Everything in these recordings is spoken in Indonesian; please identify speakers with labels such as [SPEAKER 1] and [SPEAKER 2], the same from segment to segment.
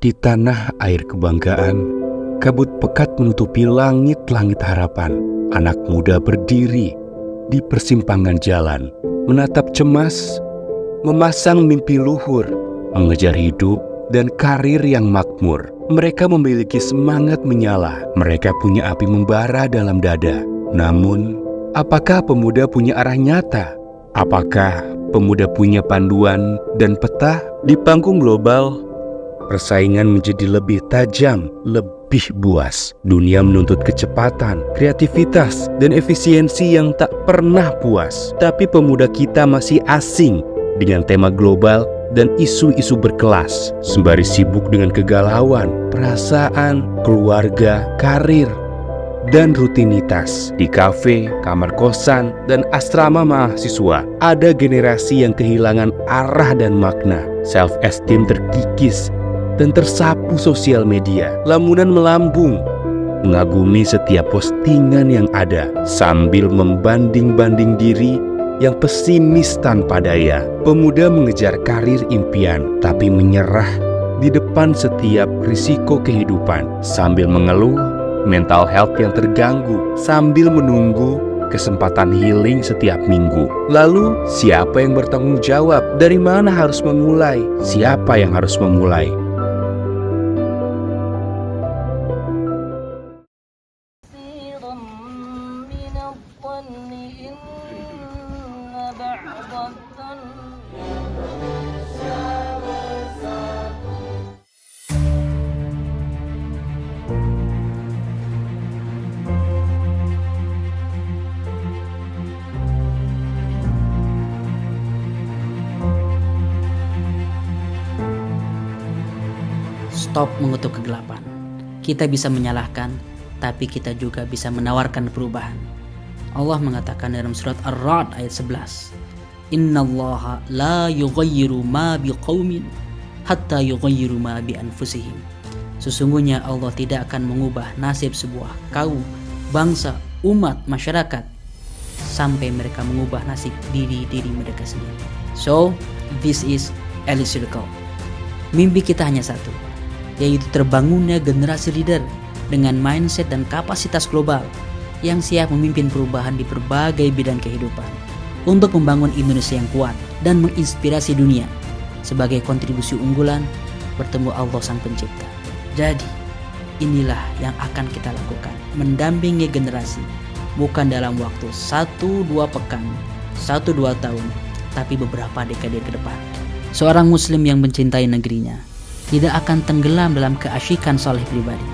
[SPEAKER 1] Di tanah air kebanggaan, kabut pekat menutupi langit-langit harapan. Anak muda berdiri di persimpangan jalan, menatap cemas, memasang mimpi luhur, mengejar hidup dan karir yang makmur. Mereka memiliki semangat menyala, mereka punya api membara dalam dada. Namun, apakah pemuda punya arah nyata? Apakah pemuda punya panduan dan peta? Di panggung global, persaingan menjadi lebih tajam, lebih buas. Dunia menuntut kecepatan, kreativitas, dan efisiensi yang tak pernah puas. Tapi pemuda kita masih asing dengan tema global dan isu-isu berkelas, sembari sibuk dengan kegalauan, perasaan, keluarga, karir, dan rutinitas. Di kafe, kamar kosan, dan asrama mahasiswa, ada generasi yang kehilangan arah dan makna. Self-esteem terkikis dan tersapu sosial media. Lamunan melambung, mengagumi setiap postingan yang ada, sambil membanding-banding diri yang pesimis tanpa daya. Pemuda mengejar karir impian, tapi menyerah di depan setiap risiko kehidupan. Sambil mengeluh, mental health yang terganggu, sambil menunggu kesempatan healing setiap minggu. Lalu, siapa yang bertanggung jawab? Dari mana harus memulai? Siapa yang harus memulai?
[SPEAKER 2] Stop mengutuk kegelapan. Kita bisa menyalahkan, tapi kita juga bisa menawarkan perubahan. Allah mengatakan dalam surat Ar-Ra'd ayat 11, Innallaha la yughayyiru ma biqaumin hatta yughayyiru ma bi anfusihim. Sesungguhnya Allah tidak akan mengubah nasib sebuah kaum, bangsa, umat, masyarakat sampai mereka mengubah nasib diri mereka sendiri. So, this is Elite Circle. Mimpi kita hanya satu, yaitu terbangunnya generasi leader dengan mindset dan kapasitas global yang siap memimpin perubahan di berbagai bidang kehidupan untuk membangun Indonesia yang kuat dan menginspirasi dunia sebagai kontribusi unggulan bertemu Allah Sang Pencipta. Jadi, inilah yang akan kita lakukan, mendampingi generasi bukan dalam waktu 1-2 pekan, 1-2 tahun, tapi beberapa dekade ke depan. Seorang muslim yang mencintai negerinya tidak akan tenggelam dalam keasyikan saleh pribadi,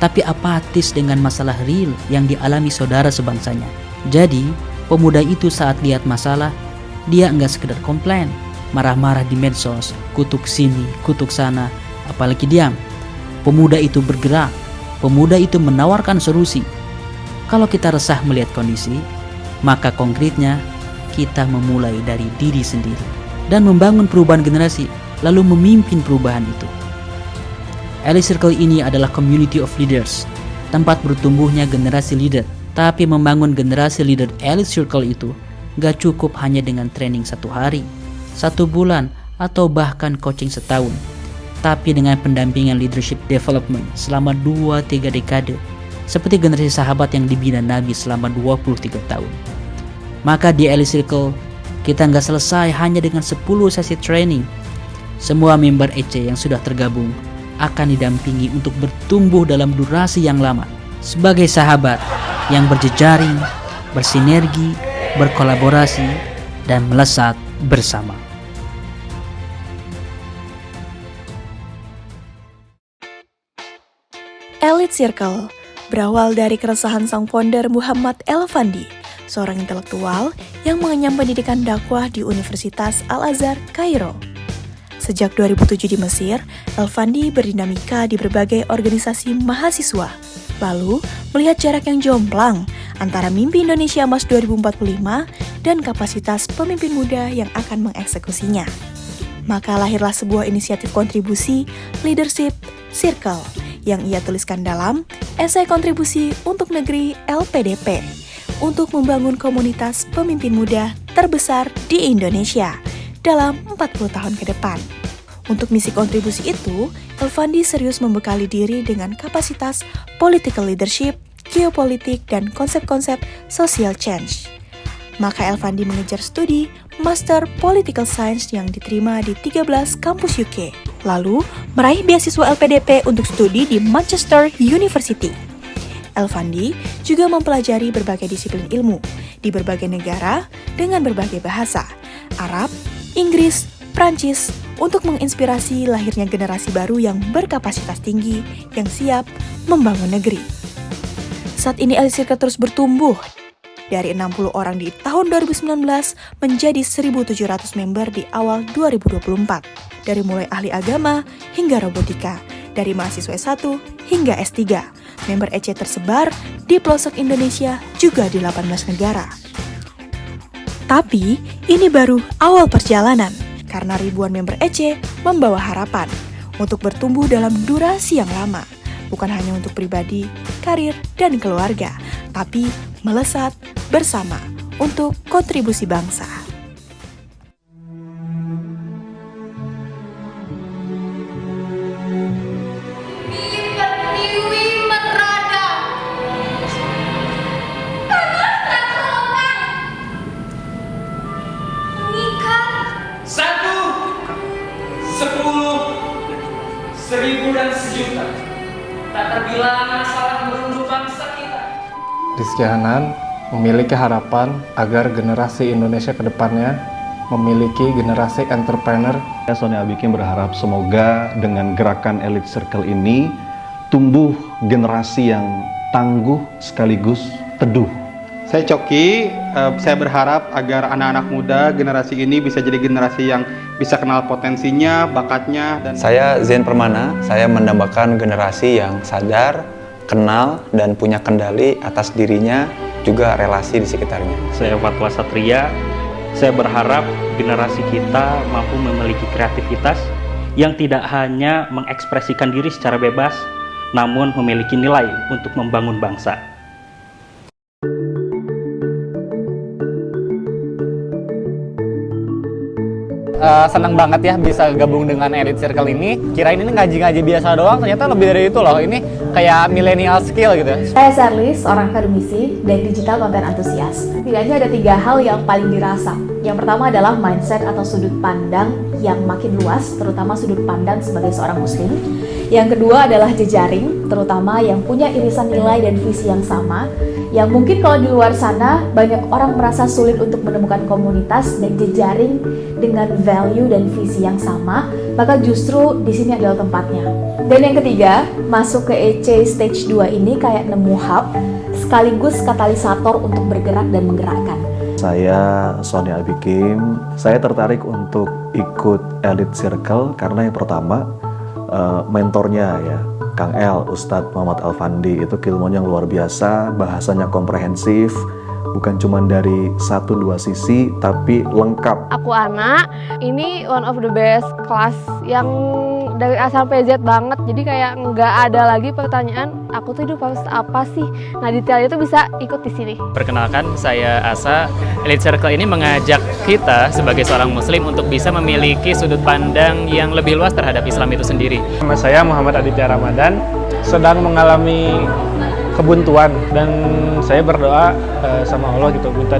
[SPEAKER 2] tapi apatis dengan masalah real yang dialami saudara sebangsanya. Jadi, pemuda itu saat lihat masalah, dia enggak sekedar komplain, marah-marah di medsos, kutuk sini, kutuk sana, apalagi diam. Pemuda itu bergerak, pemuda itu menawarkan solusi. Kalau kita resah melihat kondisi, maka konkretnya kita memulai dari diri sendiri dan membangun perubahan generasi, lalu memimpin perubahan itu. Elite Circle ini adalah community of leaders, tempat bertumbuhnya generasi leader. Tapi membangun generasi leader Elite Circle itu gak cukup hanya dengan training 1 hari, 1 bulan, atau bahkan coaching setahun, tapi dengan pendampingan leadership development selama 2-3 dekade, seperti generasi sahabat yang dibina Nabi selama 23 tahun. Maka di Elite Circle, kita gak selesai hanya dengan 10 sesi training. Semua member EC yang sudah tergabung akan didampingi untuk bertumbuh dalam durasi yang lama sebagai sahabat yang berjejaring, bersinergi, berkolaborasi, dan melesat bersama.
[SPEAKER 3] Elite Circle berawal dari keresahan sang founder Muhammad Elfandi, seorang intelektual yang mengenyam pendidikan dakwah di Universitas Al-Azhar, Kairo. Sejak 2007 di Mesir, Elfandi berdinamika di berbagai organisasi mahasiswa, lalu melihat jarak yang jomplang antara mimpi Indonesia Emas 2045 dan kapasitas pemimpin muda yang akan mengeksekusinya. Maka lahirlah sebuah inisiatif kontribusi Leadership Circle yang ia tuliskan dalam esai kontribusi untuk negeri LPDP untuk membangun komunitas pemimpin muda terbesar di Indonesia dalam 40 tahun ke depan. Untuk misi kontribusi itu, Elfandi serius membekali diri dengan kapasitas political leadership, geopolitik, dan konsep-konsep social change. Maka Elfandi mengejar studi Master Political Science yang diterima di 13 kampus UK. Lalu, meraih beasiswa LPDP untuk studi di Manchester University. Elfandi juga mempelajari berbagai disiplin ilmu di berbagai negara dengan berbagai bahasa, Arab, Inggris, Prancis, untuk menginspirasi lahirnya generasi baru yang berkapasitas tinggi yang siap membangun negeri. Saat ini Elite Circle terus bertumbuh dari 60 orang di tahun 2019 menjadi 1.700 member di awal 2024. Dari mulai ahli agama hingga robotika, dari mahasiswa S1 hingga S3. Member EC tersebar di pelosok Indonesia juga di 18 negara. Tapi ini baru awal perjalanan, karena ribuan member EC membawa harapan untuk bertumbuh dalam durasi yang lama. Bukan hanya untuk pribadi, karir, dan keluarga, tapi melesat bersama untuk kontribusi bangsa.
[SPEAKER 2] Tak terbilang masalah merunduk bangsa kita.
[SPEAKER 4] Rizky Hanan memiliki harapan agar generasi Indonesia ke depannya memiliki generasi entrepreneur.
[SPEAKER 5] Sony Abikim berharap semoga dengan gerakan Elite Circle ini tumbuh generasi yang tangguh sekaligus teduh.
[SPEAKER 6] Saya Coki, saya berharap agar anak-anak muda generasi ini bisa jadi generasi yang bisa kenal potensinya, bakatnya. Dan
[SPEAKER 7] saya Zain Permana, saya mendambakan generasi yang sadar, kenal, dan punya kendali atas dirinya, juga relasi di sekitarnya.
[SPEAKER 8] Saya Fatwa Satria, saya berharap generasi kita mampu memiliki kreativitas yang tidak hanya mengekspresikan diri secara bebas, namun memiliki nilai untuk membangun bangsa.
[SPEAKER 4] Senang banget ya bisa gabung dengan Elite Circle ini. Kirain ini ngaji-ngaji biasa doang, ternyata lebih dari itu loh. Ini kayak millennial skill gitu.
[SPEAKER 9] Saya Charlie, seorang akademisi dan digital content antusias. Setidaknya ada 3 hal yang paling dirasa. Yang pertama adalah mindset atau sudut pandang yang makin luas, terutama sudut pandang sebagai seorang muslim. Yang kedua adalah jejaring, terutama yang punya irisan nilai dan visi yang sama. Yang mungkin kalau di luar sana banyak orang merasa sulit untuk menemukan komunitas dan jejaring dengan value dan visi yang sama, maka justru di sini adalah tempatnya. Dan yang ketiga, masuk ke EC Stage 2 ini kayak nemu hub sekaligus katalisator untuk bergerak dan menggerakkan.
[SPEAKER 5] Saya Sony Abikim, saya tertarik untuk ikut Elite Circle karena yang pertama mentornya ya, Kang El, Ustadz Muhammad Elfandi, itu ilmunya yang luar biasa, bahasanya komprehensif, bukan cuma dari 1-2 sisi, tapi lengkap.
[SPEAKER 10] Aku Ana, ini one of the best kelas yang dari A sampai Z banget, jadi kayak nggak ada lagi pertanyaan, aku tuh hidup harus apa sih? Nah detail itu bisa ikut di sini.
[SPEAKER 11] Perkenalkan, saya Asa. Elite Circle ini mengajak kita sebagai seorang muslim untuk bisa memiliki sudut pandang yang lebih luas terhadap Islam itu sendiri.
[SPEAKER 4] Nama saya Muhammad Aditya Ramadan, sedang mengalami kebuntuan dan saya berdoa sama Allah gitu, minta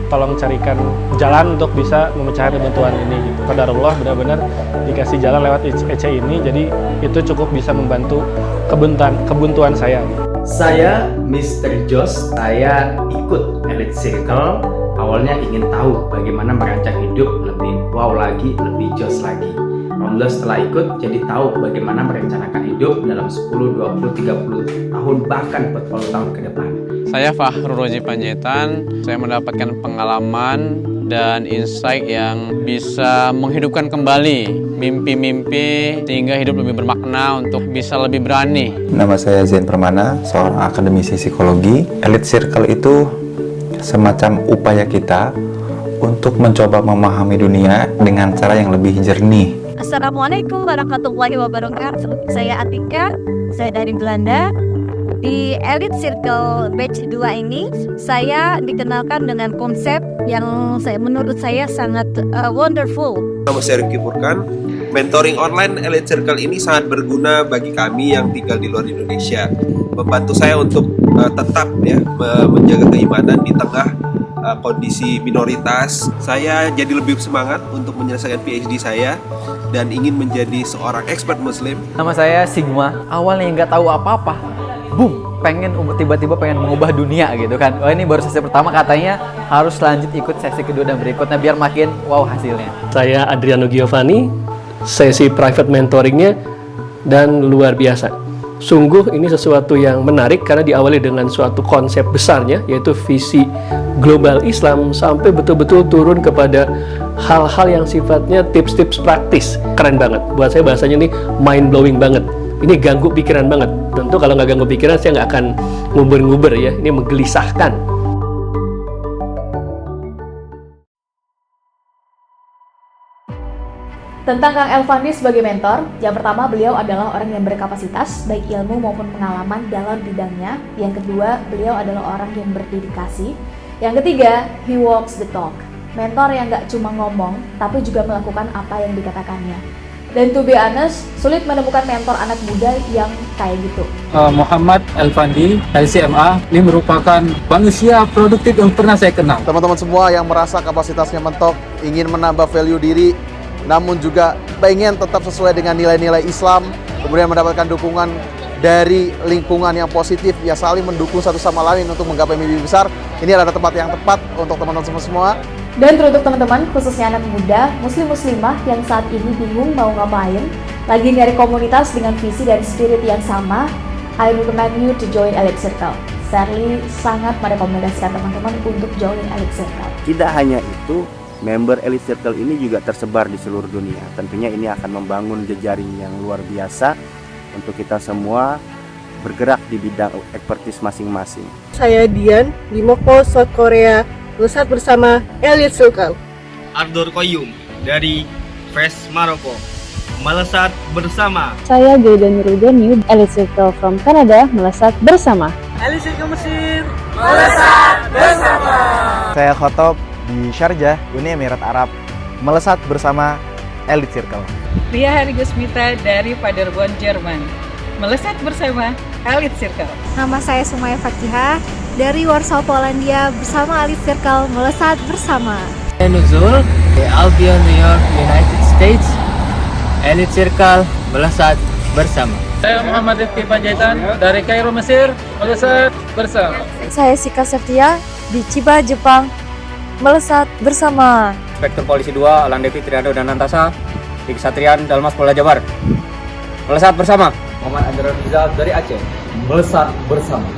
[SPEAKER 4] tolong carikan jalan untuk bisa memecahkan kebuntuan ini gitu. Qadarullah benar-benar dikasih jalan lewat EC ini, jadi itu cukup bisa membantu kebuntuan saya.
[SPEAKER 12] Saya Mr. Jos, saya ikut Elite Circle. Awalnya ingin tahu bagaimana merancang hidup lebih wow lagi, lebih jos lagi. Alhamdulillah setelah ikut jadi tahu bagaimana merencanakan hidup dalam 10, 20, 30 tahun bahkan 40 tahun ke depan.
[SPEAKER 13] Saya Fahrul Rozi Panjaitan, saya mendapatkan pengalaman dan insight yang bisa menghidupkan kembali mimpi-mimpi sehingga hidup lebih bermakna untuk bisa lebih berani.
[SPEAKER 7] Nama saya Zain Permana, seorang akademisi psikologi. Elite Circle itu semacam upaya kita untuk mencoba memahami dunia dengan cara yang lebih jernih.
[SPEAKER 14] Assalamualaikum warahmatullahi wabarakatuh. Saya Atika, saya dari Belanda. Di Elite Circle Batch 2 ini, saya dikenalkan dengan konsep yang menurut saya sangat wonderful.
[SPEAKER 15] Nama saya Ricky Furkan, Mentoring online Elite Circle ini sangat berguna bagi kami yang tinggal di luar Indonesia. Membantu saya untuk tetap ya menjaga keimanan di tengah kondisi minoritas. Saya jadi lebih semangat untuk menyelesaikan PhD saya dan ingin menjadi seorang expert Muslim.
[SPEAKER 16] Nama saya Sigma. Awalnya nggak tahu apa-apa, boom, tiba-tiba pengen mengubah dunia gitu kan. Oh, ini baru sesi pertama, katanya harus lanjut ikut sesi kedua dan berikutnya biar makin wow hasilnya.
[SPEAKER 17] Saya Adriano Giovanni, sesi private mentoringnya dan luar biasa. Sungguh ini sesuatu yang menarik karena diawali dengan suatu konsep besarnya, yaitu visi global Islam, sampai betul-betul turun kepada hal-hal yang sifatnya tips-tips praktis. Keren banget. Buat saya bahasanya ini mind blowing banget. Ini ganggu pikiran banget. Tentu kalau nggak ganggu pikiran saya nggak akan nguber-nguber ya. Ini menggelisahkan.
[SPEAKER 9] Tentang Kang Elfandi sebagai mentor, yang pertama, beliau adalah orang yang berkapasitas, baik ilmu maupun pengalaman dalam bidangnya. Yang kedua, beliau adalah orang yang berdedikasi. Yang ketiga, he walks the talk. Mentor yang gak cuma ngomong, tapi juga melakukan apa yang dikatakannya. Dan to be honest, sulit menemukan mentor anak muda yang kayak gitu.
[SPEAKER 18] Muhammad Elfandi, LCMA, ini merupakan manusia produktif yang pernah saya kenal.
[SPEAKER 19] Teman-teman semua yang merasa kapasitasnya mentok, ingin menambah value diri, namun juga pengen tetap sesuai dengan nilai-nilai Islam, kemudian mendapatkan dukungan dari lingkungan yang positif, ya saling mendukung satu sama lain untuk menggapai mimpi besar. Ini adalah tempat yang tepat untuk teman-teman semua.
[SPEAKER 9] Dan teruntuk teman-teman, khususnya anak muda, muslim-muslimah yang saat ini bingung mau ngapain, lagi nyari komunitas dengan visi dan spirit yang sama, I recommend you to join Elite Circle. Shirley sangat merekomendasikan teman-teman untuk join Elite Circle.
[SPEAKER 20] Tidak hanya itu, member Elite Circle ini juga tersebar di seluruh dunia. Tentunya ini akan membangun jejaring yang luar biasa untuk kita semua bergerak di bidang ekspertis masing-masing.
[SPEAKER 21] Saya Dian, di Mokpo, South Korea, melesat bersama Elite Circle.
[SPEAKER 22] Ardor Koyum, dari Fes, Maroko, melesat bersama.
[SPEAKER 23] Saya Gaida Nurudeni, Elite Circle from Canada, melesat bersama.
[SPEAKER 22] Elite Circle Mesir, melesat bersama.
[SPEAKER 24] Saya Khotob, di Sharjah, Uni Emirat Arab, melesat bersama Elite Circle.
[SPEAKER 25] Ria Harigusmita dari Paderborn, Jerman, melesat bersama Elite Circle.
[SPEAKER 26] Nama saya Sumaya Fakihah dari Warsaw, Polandia, bersama Elite Circle, melesat bersama.
[SPEAKER 27] Saya Nuzul dari Albion, New York, United States, Elite Circle, melesat bersama.
[SPEAKER 18] Saya Muhammad Rifki Panjaitan dari Kairo, Mesir, melesat bersama.
[SPEAKER 26] Saya Sika Septia di Chiba, Jepang, melesat bersama.
[SPEAKER 22] Inspektur Polisi 2, Alan Devi Triado dan Nantasa, di Kesatrian Dalmas Polda Jabar, melesat bersama.
[SPEAKER 12] Muhammad Andra Rizal dari Aceh, melesat bersama.